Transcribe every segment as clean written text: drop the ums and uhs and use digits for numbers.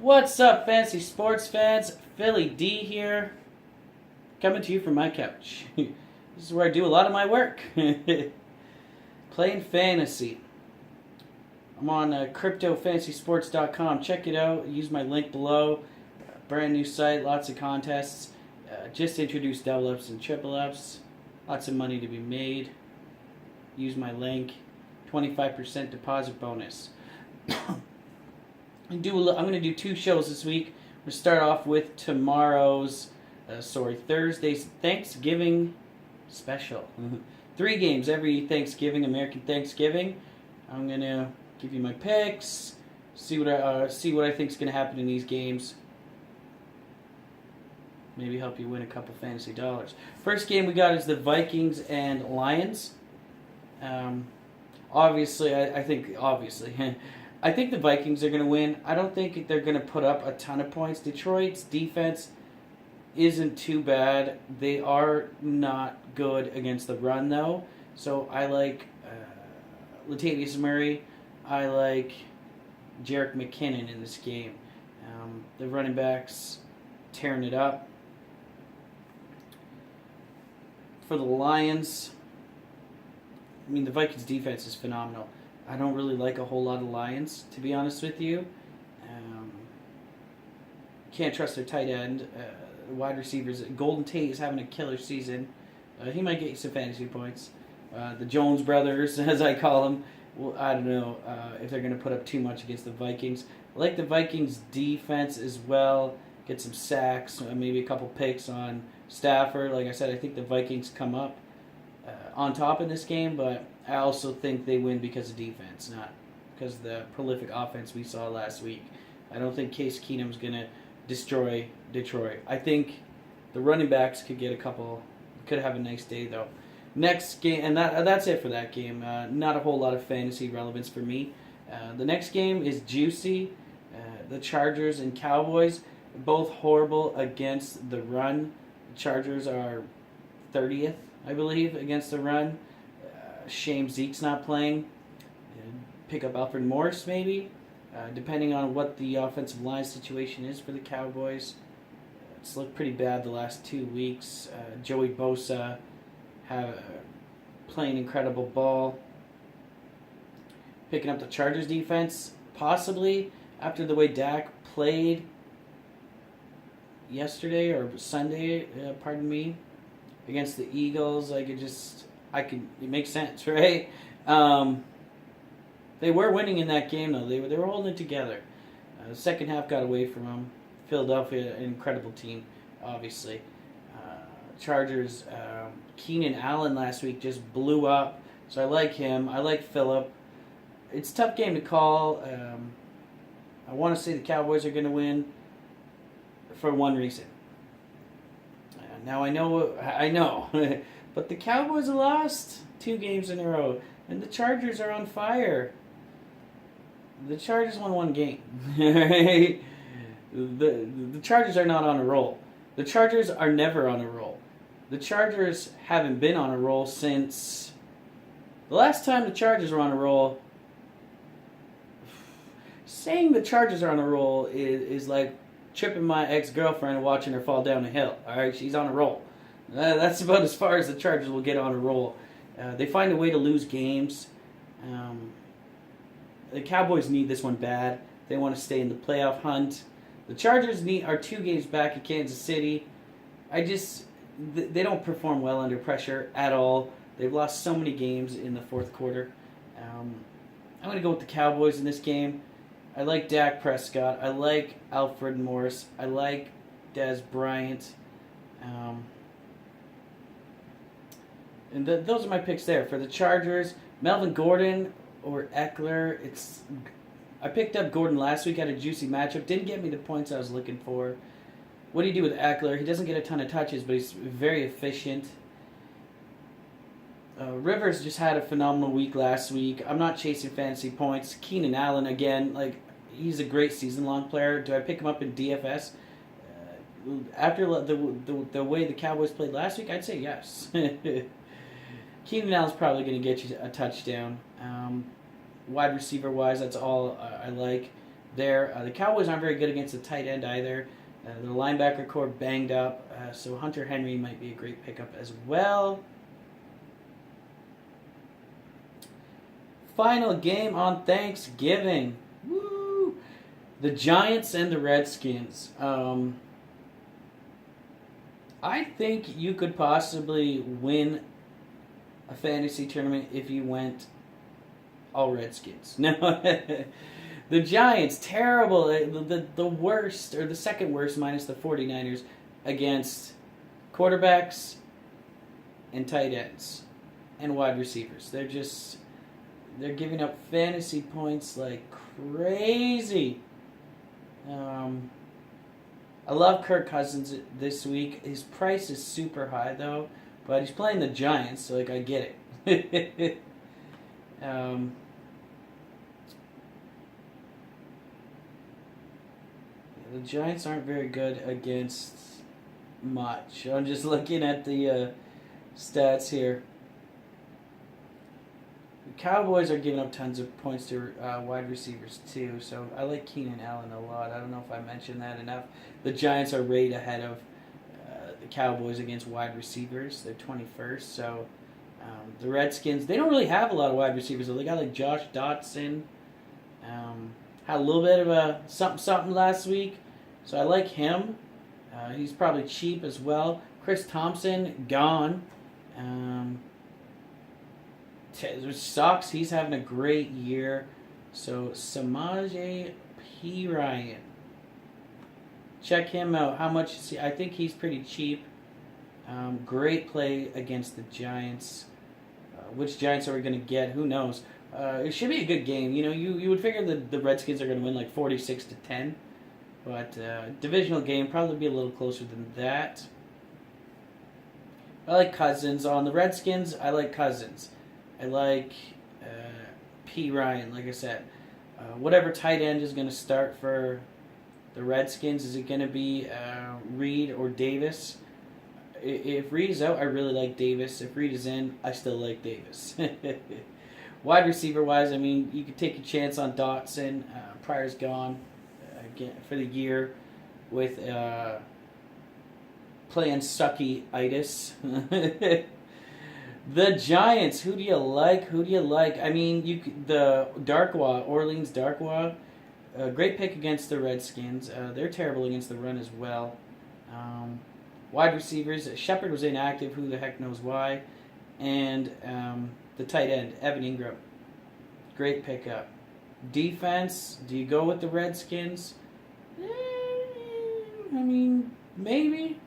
What's up, fancy sports fans? Philly D here, coming to you from my couch. This is where I do a lot of my work. Playing fantasy. I'm on cryptofantasysports.com. Check it out. Use my link below. Brand new site, lots of contests. Just introduced double ups and triple ups. Lots of money to be made. Use my link. 25% deposit bonus. I'm going to do 2 shows this week. We're going to start off with Thursday's Thanksgiving special. 3 games every Thanksgiving, American Thanksgiving. I'm going to give you my picks, see what I think is going to happen in these games. Maybe help you win a couple fantasy dollars. First game we got is the Vikings and Lions. Obviously, I think the Vikings are going to win. I don't think they're going to put up a ton of points. Detroit's defense isn't too bad. They are not good against the run, though. So I like Latavius Murray. I like Jerick McKinnon in this game. The running backs tearing it up. For the Lions, the Vikings defense is phenomenal. I don't really like a whole lot of Lions, to be honest with you. Can't trust their tight end. Wide receivers. Golden Tate is having a killer season. He might get you some fantasy points. The Jones brothers, as I call them, well, I don't know if they're going to put up too much against the Vikings. I like the Vikings defense as well. Get some sacks, maybe a couple picks on Stafford. Like I said, I think the Vikings come up on top in this game, but I also think they win because of defense, not because of the prolific offense we saw last week. I don't think Case Keenum's going to destroy Detroit. I think the running backs could have a nice day, though. Next game, and that's it for that game. Not a whole lot of fantasy relevance for me. The next game is juicy. The Chargers and Cowboys, both horrible against the run. The Chargers are 30th, I believe, against the run. Shame Zeke's not playing. Pick up Alfred Morris, maybe, depending on what the offensive line situation is for the Cowboys. It's looked pretty bad the last 2 weeks. Joey Bosa playing incredible ball. Picking up the Chargers defense, possibly, after the way Dak played yesterday or Sunday, against the Eagles. It makes sense, right? They were winning in that game, though. They were holding it together. The second half got away from them. Philadelphia, an incredible team, obviously. Chargers, Keenan Allen last week just blew up. So I like him. I like Phillip. It's a tough game to call. I want to say the Cowboys are going to win for one reason. Now I know, but the Cowboys have lost 2 games in a row, and the Chargers are on fire. The Chargers won 1 game. The Chargers are not on a roll. The Chargers are never on a roll. The Chargers haven't been on a roll since the last time the Chargers were on a roll. Saying the Chargers are on a roll is like tripping my ex-girlfriend and watching her fall down a hill. All right, she's on a roll. That's about as far as the Chargers will get on a roll. They find a way to lose games. The Cowboys need this one bad. They want to stay in the playoff hunt. The Chargers are 2 games back at Kansas City. They don't perform well under pressure at all. They've lost so many games in the fourth quarter. I'm going to go with the Cowboys in this game. I like Dak Prescott. I like Alfred Morris. I like Dez Bryant. And those are my picks there. For the Chargers, Melvin Gordon or Eckler. I picked up Gordon last week, had a juicy matchup. Didn't get me the points I was looking for. What do you do with Eckler? He doesn't get a ton of touches, but he's very efficient. Rivers just had a phenomenal week last week. I'm not chasing fantasy points. Keenan Allen, again, he's a great season-long player. Do I pick him up in DFS? After the way the Cowboys played last week, I'd say yes. Keenan Allen's probably going to get you a touchdown. Wide receiver-wise, that's all I like. there. The Cowboys aren't very good against the tight end either. The linebacker core banged up, so Hunter Henry might be a great pickup as well. Final game on Thanksgiving. Woo! The Giants and the Redskins. I think you could possibly win a fantasy tournament if you went all Redskins. No, the Giants, terrible. The worst, or the second worst, minus the 49ers, against quarterbacks and tight ends and wide receivers. They're giving up fantasy points like crazy. I love Kirk Cousins this week. His price is super high though, but he's playing the Giants, so like I get it. The Giants aren't very good against much. I'm just looking at the stats here. The Cowboys are giving up tons of points to wide receivers too, so I like Keenan Allen a lot. I don't know if I mentioned that enough. The Giants are right ahead of the Cowboys against wide receivers. They're 21st, so the Redskins, they don't really have a lot of wide receivers. They got like Josh Dotson. Had a little bit of a something last week, so I like him. He's probably cheap as well. Chris Thompson, gone. Which sucks. He's having a great year. So Samaje Perine. Check him out. How much is he? I think he's pretty cheap. Great play against the Giants. Which Giants are we going to get? Who knows? It should be a good game. You know, you would figure that the Redskins are going to win like 46-10. But divisional game, probably be a little closer than that. I like Cousins. On the Redskins, I like Cousins. I like P. Ryan, like I said. Whatever tight end is going to start for the Redskins, is it going to be Reed or Davis? If Reed is out, I really like Davis. If Reed is in, I still like Davis. Wide receiver-wise, I mean, you could take a chance on Dotson. Pryor's gone again for the year with playing sucky-itis. The Giants, who do you like? I mean, the Darkwa, Orleans Darkwa, great pick against the Redskins. They're terrible against the run as well. Wide receivers, Shepard was inactive, who the heck knows why. And the tight end, Evan Ingram. Great pickup. Defense, do you go with the Redskins? I mean, maybe.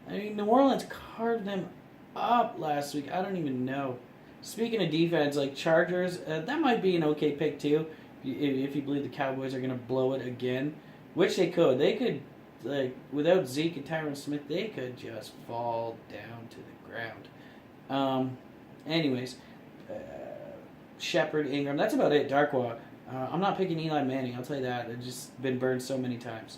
I mean, New Orleans carved them up last week. I don't even know. Speaking of defense, like Chargers, that might be an okay pick too. If you believe the Cowboys are going to blow it again, which they could. They could, like, without Zeke and Tyron Smith, they could just fall down to the ground. Anyways, Shepard, Ingram, that's about it. Darkwa. I'm not picking Eli Manning, I'll tell you that. I've just been burned so many times.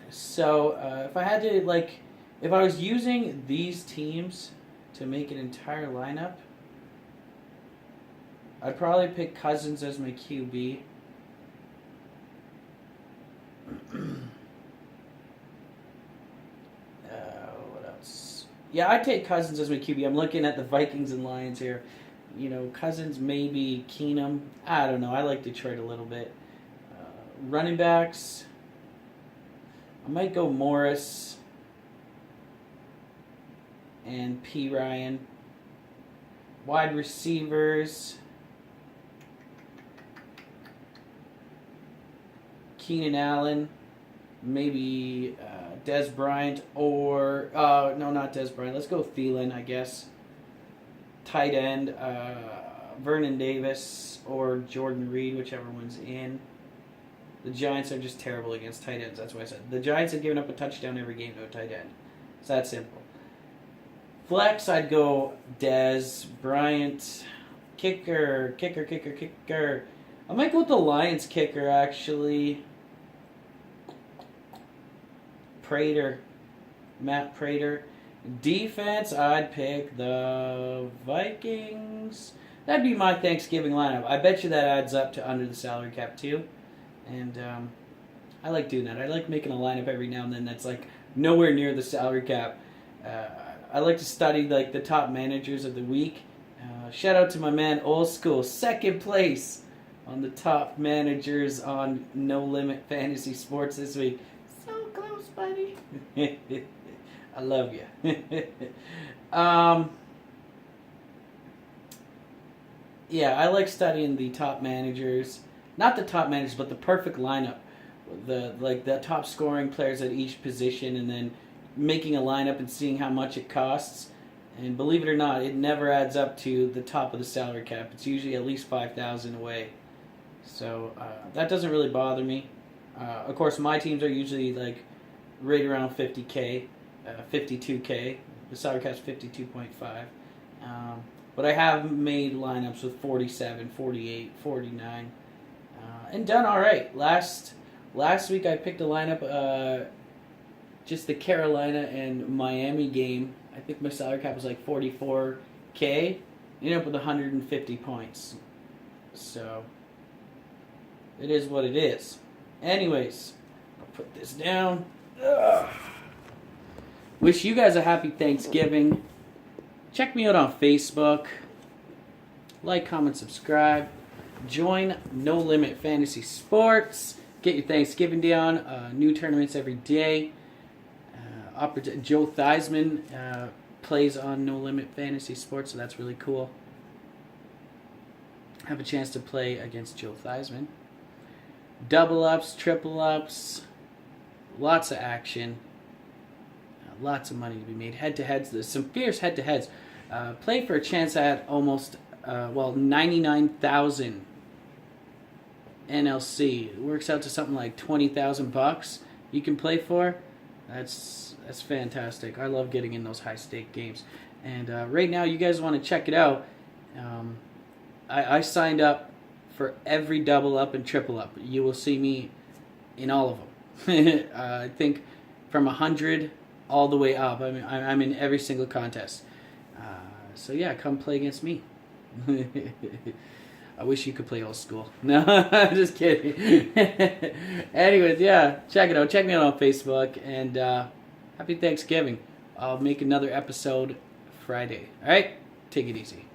So, if I had to, like, if I was using these teams to make an entire lineup, I'd probably pick Cousins as my QB. What else? Yeah, I'd take Cousins as my QB. I'm looking at the Vikings and Lions here. You know, Cousins, maybe Keenum. I don't know. I like Detroit a little bit. Running backs, I might go Morris and P. Ryan. Wide receivers, Keenan Allen, maybe Dez Bryant, or no, not Dez Bryant. Let's go Thielen, I guess. Tight end, Vernon Davis or Jordan Reed, whichever one's in. The Giants are just terrible against tight ends. That's why I said the Giants have given up a touchdown every game to a tight end. It's that simple. Flex, I'd go Dez Bryant. Kicker. I might go with the Lions kicker, actually. Matt Prater. Defense, I'd pick the Vikings. That'd be my Thanksgiving lineup. I bet you that adds up to under the salary cap, too. And I like doing that. I like making a lineup every now and then that's like nowhere near the salary cap. I like to study like the top managers of the week. Shout out to my man Old School, second place on the top managers on No Limit Fantasy Sports this week. So close, buddy. I love you. Yeah, I like studying the top managers. Not the top managers, but the perfect lineup. The top scoring players at each position, and then making a lineup and seeing how much it costs. And believe it or not, it never adds up to the top of the salary cap. It's usually at least $5,000 away. So that doesn't really bother me. Of course, my teams are usually like right around 50K, 52K. The salary cap's 52.5. But I have made lineups with 47, 48, 49, and done all right. Last week I picked a lineup, just the Carolina and Miami game. I think my salary cap was like 44K. Ended up with 150 points. So it is what it is. Anyways, I'll put this down. Ugh. Wish you guys a happy Thanksgiving. Check me out on Facebook. Like, comment, subscribe. Join No Limit Fantasy Sports. Get your Thanksgiving down. New tournaments every day. Joe Theismann plays on No Limit Fantasy Sports, so that's really cool. Have a chance to play against Joe Theismann. Double ups, triple ups, lots of action, lots of money to be made. Head to heads, there's some fierce head to heads. Play for a chance at almost 99,000 NLC. It works out to something like $20,000 you can play for. That's fantastic. I love getting in those high stake games. And right now, you guys want to check it out. I signed up for every double up and triple up. You will see me in all of them. I think from 100 all the way up. I'm in every single contest. So yeah, come play against me. I wish you could play Old School. No, I'm just kidding. Anyways, yeah, check it out. Check me out on Facebook. And happy Thanksgiving. I'll make another episode Friday. All right? Take it easy.